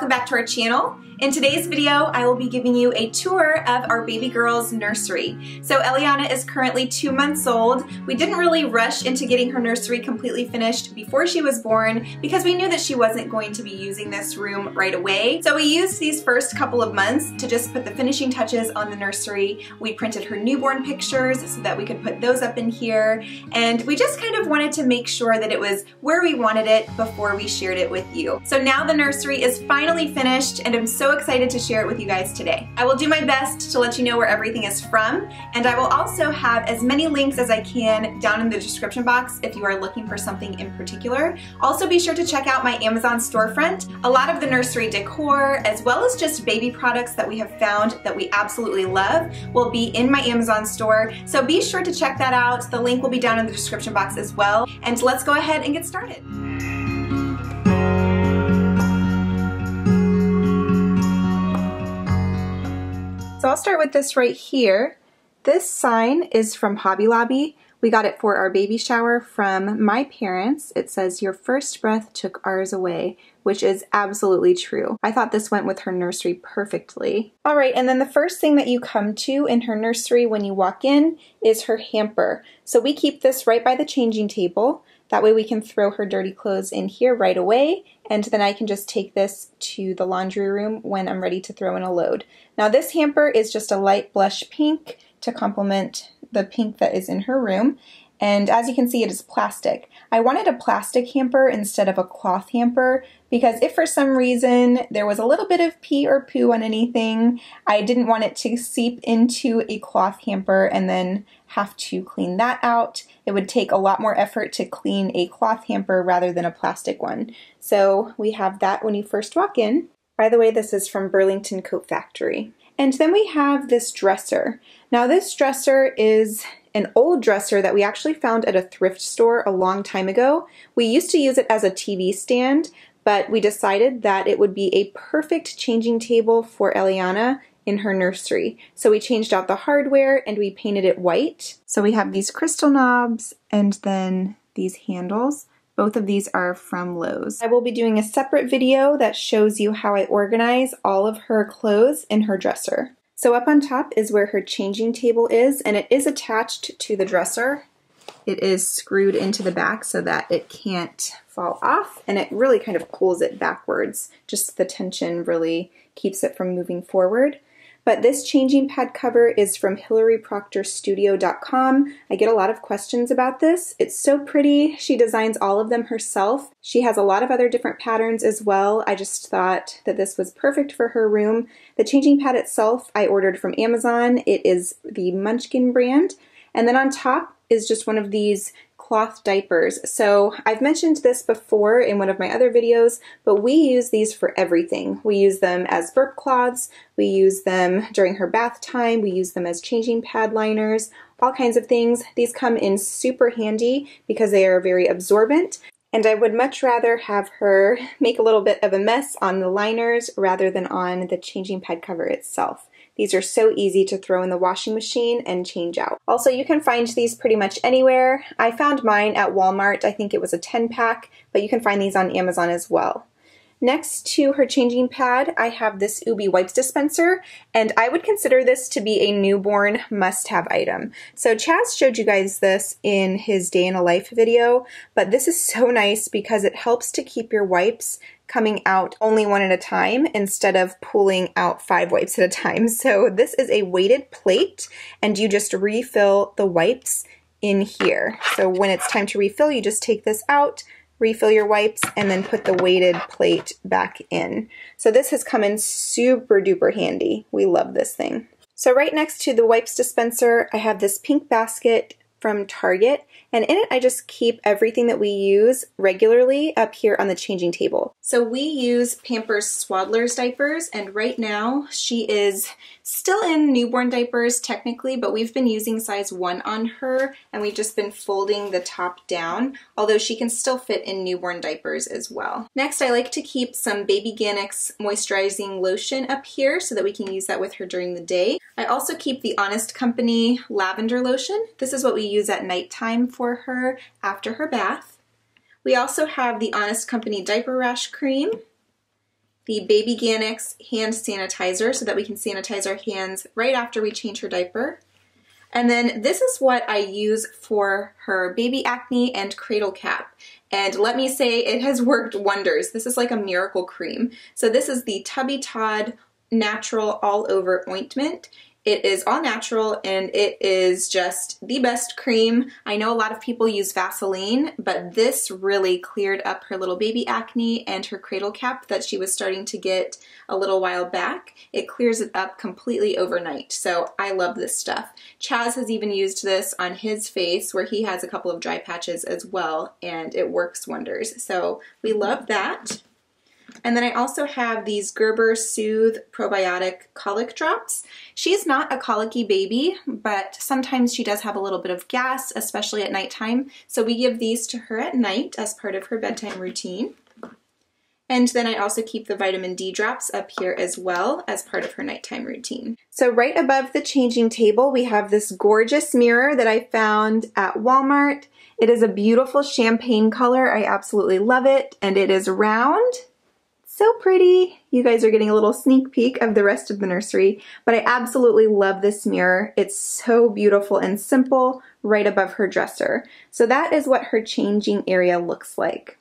welcome back to our channel. In today's video, I will be giving you a tour of our baby girl's nursery. So Eliana is currently 2 months old. We didn't really rush into getting her nursery completely finished before she was born because we knew that she wasn't going to be using this room right away. So we used these first couple of months to just put the finishing touches on the nursery. We printed her newborn pictures so that we could put those up in here. And we just kind of wanted to make sure that it was where we wanted it before we shared it with you. So now the nursery is finally finished and I'm so excited to share it with you guys today. I will do my best to let you know where everything is from, and I will also have as many links as I can down in the description box if you are looking for something in particular. Also be sure to check out my Amazon storefront. A lot of the nursery decor as well as just baby products that we have found that we absolutely love will be in my Amazon store, so be sure to check that out. The link will be down in the description box as well, and let's go ahead and get started. So I'll start with this right here. This sign is from Hobby Lobby. We got it for our baby shower from my parents. It says, "Your first breath took ours away," which is absolutely true. I thought this went with her nursery perfectly. All right, and then the first thing that you come to in her nursery when you walk in is her hamper. So we keep this right by the changing table. That way we can throw her dirty clothes in here right away, and then I can just take this to the laundry room when I'm ready to throw in a load. Now this hamper is just a light blush pink to complement the pink that is in her room, and as you can see it is plastic. I wanted a plastic hamper instead of a cloth hamper because if for some reason there was a little bit of pee or poo on anything, I didn't want it to seep into a cloth hamper and then have to clean that out. It would take a lot more effort to clean a cloth hamper rather than a plastic one. So we have that when you first walk in. By the way, this is from Burlington Coat Factory. And then we have this dresser. Now this dresser is an old dresser that we actually found at a thrift store a long time ago. We used to use it as a TV stand, but we decided that it would be a perfect changing table for Eliana in her nursery. So we changed out the hardware and we painted it white. So we have these crystal knobs and then these handles. Both of these are from Lowe's. I will be doing a separate video that shows you how I organize all of her clothes in her dresser. So up on top is where her changing table is, and it is attached to the dresser. It is screwed into the back so that it can't fall off, and it really kind of pulls it backwards. Just the tension really keeps it from moving forward. But this changing pad cover is from HillaryProctorStudio.com. I get a lot of questions about this. It's so pretty. She designs all of them herself. She has a lot of other different patterns as well. I just thought that this was perfect for her room. The changing pad itself I ordered from Amazon. It is the Munchkin brand. And then on top is just one of these cloth diapers. So I've mentioned this before in one of my other videos, but we use these for everything. We use them as burp cloths, we use them during her bath time, we use them as changing pad liners, all kinds of things. These come in super handy because they are very absorbent, and I would much rather have her make a little bit of a mess on the liners rather than on the changing pad cover itself. These are so easy to throw in the washing machine and change out. Also, you can find these pretty much anywhere. I found mine at Walmart. I think it was a 10-pack, but you can find these on Amazon as well. Next to her changing pad, I have this Ubi Wipes Dispenser, and I would consider this to be a newborn must-have item. So Chaz showed you guys this in his day in a life video, but this is so nice because it helps to keep your wipes coming out only one at a time instead of pulling out 5 wipes at a time. So this is a weighted plate, and you just refill the wipes in here. So when it's time to refill, you just take this out, refill your wipes, and then put the weighted plate back in. So this has come in super duper handy. We love this thing. So right next to the wipes dispenser, I have this pink basket from Target, and in it I just keep everything that we use regularly up here on the changing table. So we use Pampers Swaddlers diapers, and right now she is still in newborn diapers technically, but we've been using size 1 on her, and we've just been folding the top down, although she can still fit in newborn diapers as well. Next, I like to keep some Baby Ganix moisturizing lotion up here so that we can use that with her during the day. I also keep the Honest Company lavender lotion. This is what we use at nighttime for her after her bath. We also have the Honest Company diaper rash cream, the Baby Ganix hand sanitizer so that we can sanitize our hands right after we change her diaper. And then this is what I use for her baby acne and cradle cap. And let me say, it has worked wonders. This is like a miracle cream. So this is the Tubby Todd Natural All Over Ointment. It is all natural and it is just the best cream. I know a lot of people use Vaseline, but this really cleared up her little baby acne and her cradle cap that she was starting to get a little while back. It clears it up completely overnight. So I love this stuff. Chaz has even used this on his face where he has a couple of dry patches as well, and it works wonders. So we love that. And then I also have these Gerber Soothe Probiotic Colic Drops. She's not a colicky baby, but sometimes she does have a little bit of gas, especially at nighttime. So we give these to her at night as part of her bedtime routine. And then I also keep the vitamin D drops up here as well as part of her nighttime routine. So right above the changing table, we have this gorgeous mirror that I found at Walmart. It is a beautiful champagne color. I absolutely love it. And it is round. So pretty. You guys are getting a little sneak peek of the rest of the nursery, but I absolutely love this mirror. It's so beautiful and simple right above her dresser. So that is what her changing area looks like.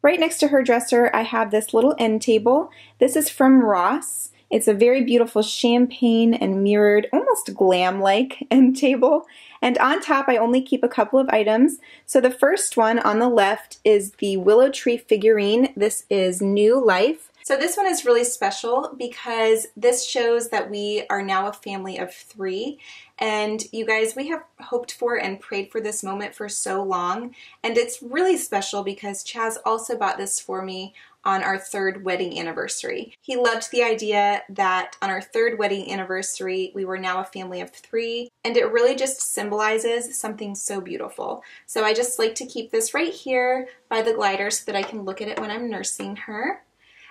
Right next to her dresser, I have this little end table. This is from Ross. It's a very beautiful champagne and mirrored, almost glam-like end table. And on top, I only keep a couple of items. So the first one on the left is the Willow Tree figurine. This is New Life. So this one is really special because this shows that we are now a family of 3. And you guys, we have hoped for and prayed for this moment for so long. And it's really special because Chaz also bought this for me on our 3rd wedding anniversary. He loved the idea that on our 3rd wedding anniversary, we were now a family of 3, and it really just symbolizes something so beautiful. So I just like to keep this right here by the glider so that I can look at it when I'm nursing her.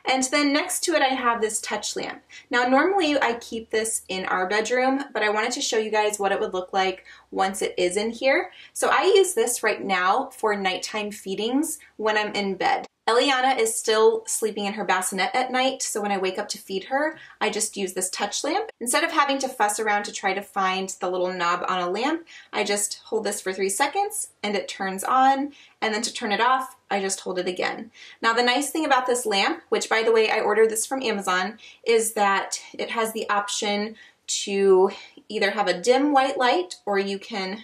And then next to it, I have this touch lamp. Now, normally I keep this in our bedroom, but I wanted to show you guys what it would look like once it is in here. So I use this right now for nighttime feedings when I'm in bed. Eliana is still sleeping in her bassinet at night, so when I wake up to feed her, I just use this touch lamp. Instead of having to fuss around to try to find the little knob on a lamp, I just hold this for 3 seconds and it turns on, and then to turn it off, I just hold it again. Now the nice thing about this lamp, which by the way I ordered this from Amazon, is that it has the option to either have a dim white light, or you can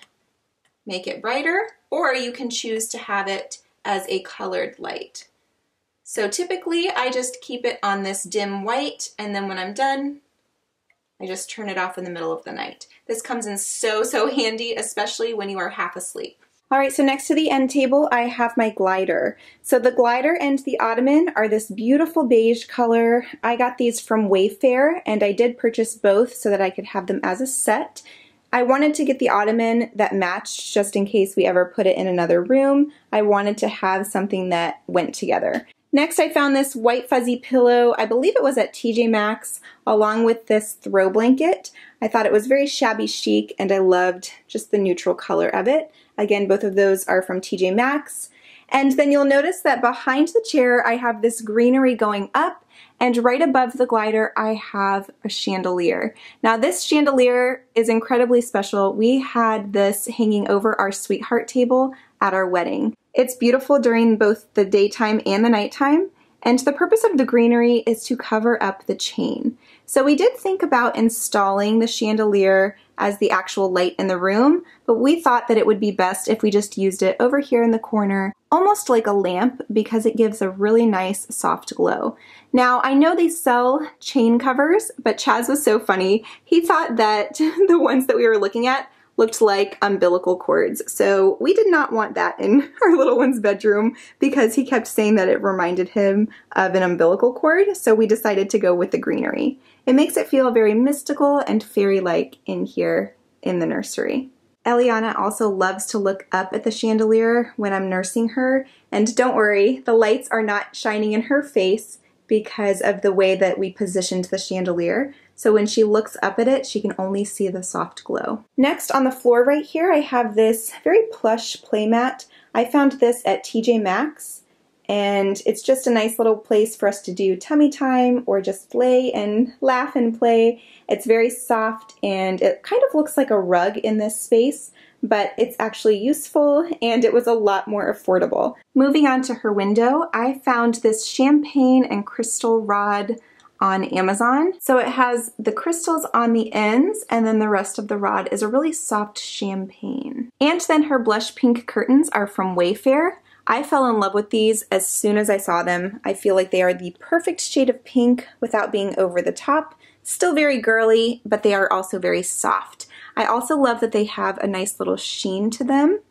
make it brighter, or you can choose to have it as a colored light. So typically I just keep it on this dim white, and then when I'm done, I just turn it off in the middle of the night. This comes in so handy, especially when you are half asleep. All right, so next to the end table, I have my glider. So the glider and the ottoman are this beautiful beige color. I got these from Wayfair, and I did purchase both so that I could have them as a set. I wanted to get the ottoman that matched just in case we ever put it in another room. I wanted to have something that went together. Next, I found this white fuzzy pillow. I believe it was at TJ Maxx, along with this throw blanket. I thought it was very shabby chic, and I loved just the neutral color of it. Again, both of those are from TJ Maxx. And then you'll notice that behind the chair, I have this greenery going up, and right above the glider, I have a chandelier. Now, this chandelier is incredibly special. We had this hanging over our sweetheart table at our wedding. It's beautiful during both the daytime and the nighttime, and the purpose of the greenery is to cover up the chain. So we did think about installing the chandelier as the actual light in the room, but we thought that it would be best if we just used it over here in the corner, almost like a lamp, because it gives a really nice soft glow. Now, I know they sell chain covers, but Chaz was so funny. He thought that the ones that we were looking at looked like umbilical cords. So we did not want that in our little one's bedroom because he kept saying that it reminded him of an umbilical cord. So we decided to go with the greenery. It makes it feel very mystical and fairy-like in here in the nursery. Eliana also loves to look up at the chandelier when I'm nursing her. And don't worry, the lights are not shining in her face because of the way that we positioned the chandelier. So when she looks up at it, she can only see the soft glow. Next, on the floor right here, I have this very plush playmat. I found this at TJ Maxx, and it's just a nice little place for us to do tummy time or just lay and laugh and play. It's very soft and it kind of looks like a rug in this space, but it's actually useful and it was a lot more affordable. Moving on to her window, I found this champagne and crystal rod on Amazon. So it has the crystals on the ends and then the rest of the rod is a really soft champagne. And then her blush pink curtains are from Wayfair. I fell in love with these as soon as I saw them. I feel like they are the perfect shade of pink without being over the top. Still very girly, but they are also very soft. I also love that they have a nice little sheen to them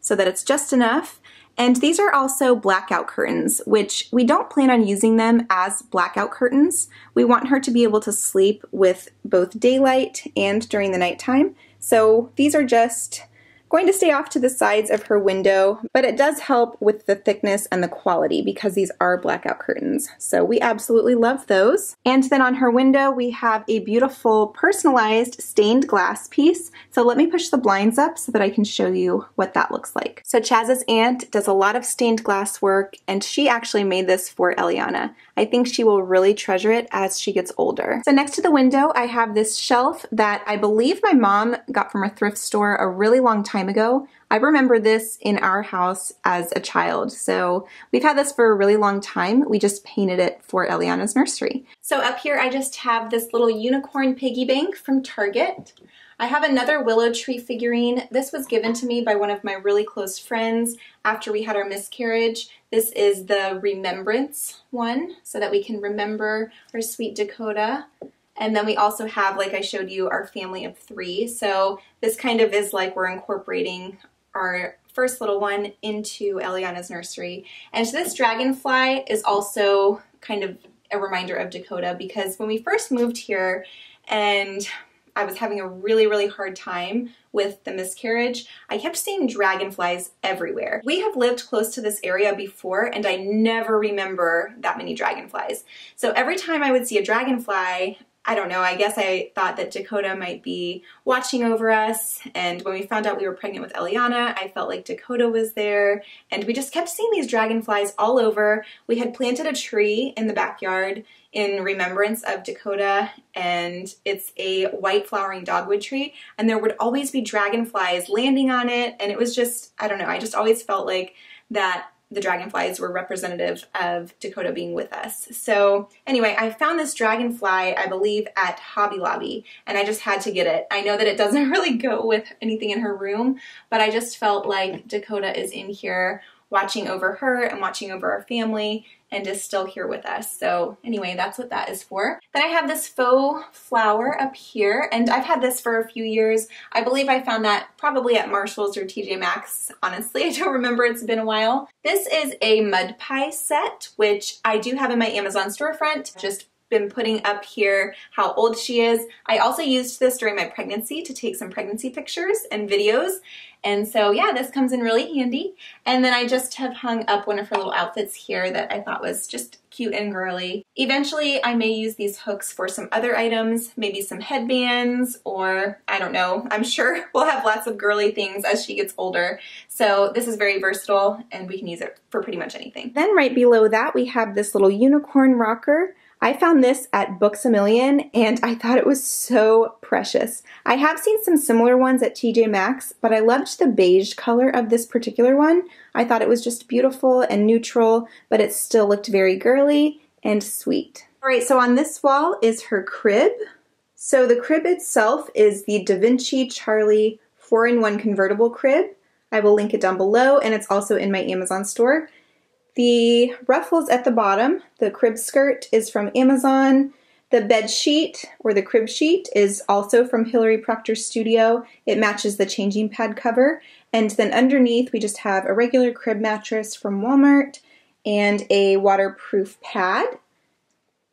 so that it's just enough. And these are also blackout curtains, which we don't plan on using them as blackout curtains. We want her to be able to sleep with both daylight and during the nighttime. So these are just going to stay off to the sides of her window, but it does help with the thickness and the quality because these are blackout curtains. So we absolutely love those. And then on her window, we have a beautiful personalized stained glass piece. So let me push the blinds up so that I can show you what that looks like. So Chaz's aunt does a lot of stained glass work and she actually made this for Eliana. I think she will really treasure it as she gets older. So next to the window, I have this shelf that I believe my mom got from a thrift store a really long time ago. I remember this in our house as a child. So we've had this for a really long time. We just painted it for Eliana's nursery. So up here, I just have this little unicorn piggy bank from Target. I have another willow tree figurine. This was given to me by one of my really close friends after we had our miscarriage. This is the remembrance one so that we can remember our sweet Dakota. And then we also have, like I showed you, our family of 3. So this kind of is like we're incorporating our first little one into Eliana's nursery. And this dragonfly is also kind of a reminder of Dakota because when we first moved here and I was having a really, really hard time with the miscarriage, I kept seeing dragonflies everywhere. We have lived close to this area before and I never remember that many dragonflies. So every time I would see a dragonfly, I don't know, I guess I thought that Dakota might be watching over us, and when we found out we were pregnant with Eliana, I felt like Dakota was there, and we just kept seeing these dragonflies all over. We had planted a tree in the backyard in remembrance of Dakota, and it's a white flowering dogwood tree, and there would always be dragonflies landing on it, and it was just, I don't know, I just always felt like that the dragonflies were representative of Dakota being with us. So anyway, I found this dragonfly, I believe, at Hobby Lobby, and I just had to get it. I know that it doesn't really go with anything in her room, but I just felt like Dakota is in here watching over her and watching over our family and is still here with us. So anyway, that's what that is for. Then I have this faux flower up here, and I've had this for a few years. I believe I found that probably at Marshall's or TJ Maxx. Honestly, I don't remember, it's been a while. This is a mud pie set, which I do have in my Amazon storefront. Just been putting up here how old she is. I also used this during my pregnancy to take some pregnancy pictures and videos. And so yeah, this comes in really handy. And then I just have hung up one of her little outfits here that I thought was just cute and girly. Eventually, I may use these hooks for some other items, maybe some headbands, or I don't know. I'm sure we'll have lots of girly things as she gets older. So this is very versatile and we can use it for pretty much anything. Then right below that, we have this little unicorn rocker. I found this at Books A Million and I thought it was so precious. I have seen some similar ones at TJ Maxx, but I loved the beige color of this particular one. I thought it was just beautiful and neutral, but it still looked very girly and sweet. All right, so on this wall is her crib. So the crib itself is the Da Vinci Charlie 4-in-1 convertible crib. I will link it down below, and it's also in my Amazon store. The ruffles at the bottom, the crib skirt, is from Amazon. The bed sheet, or the crib sheet, is also from Hillary Proctor Studio. It matches the changing pad cover. And then underneath, we just have a regular crib mattress from Walmart and a waterproof pad.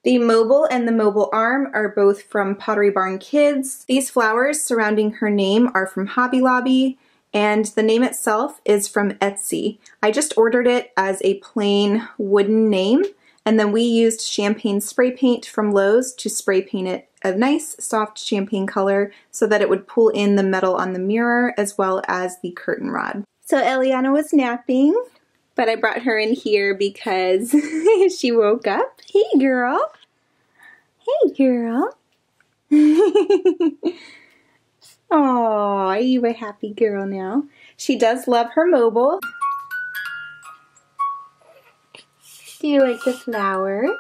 The mobile and the mobile arm are both from Pottery Barn Kids. These flowers surrounding her name are from Hobby Lobby. And the name itself is from Etsy. I just ordered it as a plain wooden name, and then we used champagne spray paint from Lowe's to spray paint it a nice soft champagne color so that it would pull in the metal on the mirror as well as the curtain rod. So Eliana was napping, but I brought her in here because she woke up. Hey girl. Hey girl. Oh, are you a happy girl now? She does love her mobile. Do you like the flowers?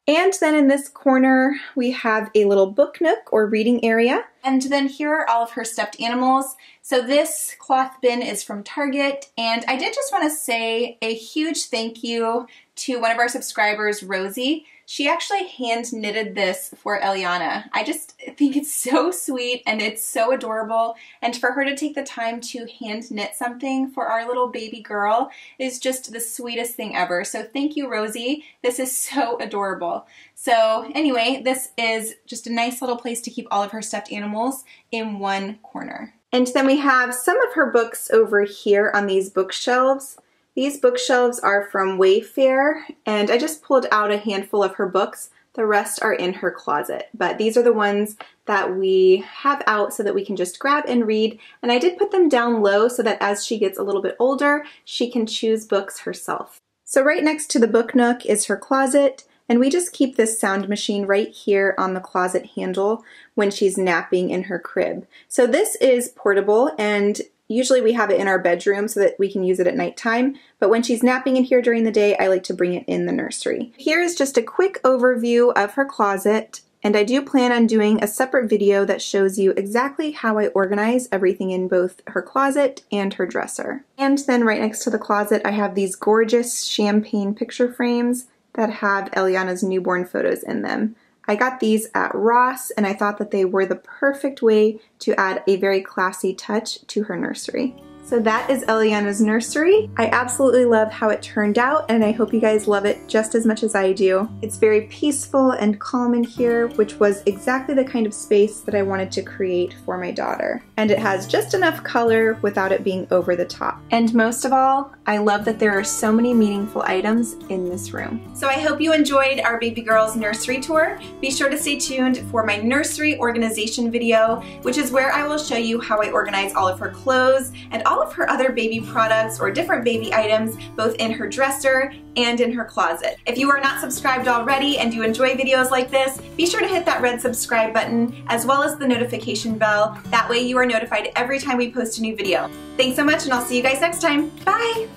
And then in this corner, we have a little book nook or reading area. And then here are all of her stuffed animals. So this cloth bin is from Target. And I did just want to say a huge thank you to one of our subscribers, Rosie. She actually hand knitted this for Eliana. I just think it's so sweet and it's so adorable. And for her to take the time to hand knit something for our little baby girl is just the sweetest thing ever. So thank you, Rosie. This is so adorable. So anyway, this is just a nice little place to keep all of her stuffed animals in one corner. And then we have some of her books over here on these bookshelves. These bookshelves are from Wayfair, and I just pulled out a handful of her books. The rest are in her closet, but these are the ones that we have out so that we can just grab and read. And I did put them down low so that as she gets a little bit older, she can choose books herself. So right next to the book nook is her closet, and we just keep this sound machine right here on the closet handle when she's napping in her crib. So this is portable, and usually we have it in our bedroom so that we can use it at nighttime, but when she's napping in here during the day, I like to bring it in the nursery. Here is just a quick overview of her closet, and I do plan on doing a separate video that shows you exactly how I organize everything in both her closet and her dresser. And then right next to the closet, I have these gorgeous champagne picture frames that have Eliana's newborn photos in them. I got these at Ross, and I thought that they were the perfect way to add a very classy touch to her nursery. So that is Eliana's nursery. I absolutely love how it turned out, and I hope you guys love it just as much as I do. It's very peaceful and calm in here, which was exactly the kind of space that I wanted to create for my daughter. And it has just enough color without it being over the top. And most of all, I love that there are so many meaningful items in this room. So I hope you enjoyed our baby girl's nursery tour. Be sure to stay tuned for my nursery organization video, which is where I will show you how I organize all of her clothes and all of her other baby products or different baby items, both in her dresser and in her closet. If you are not subscribed already and you enjoy videos like this, be sure to hit that red subscribe button as well as the notification bell. That way you are notified every time we post a new video. Thanks so much, and I'll see you guys next time. Bye!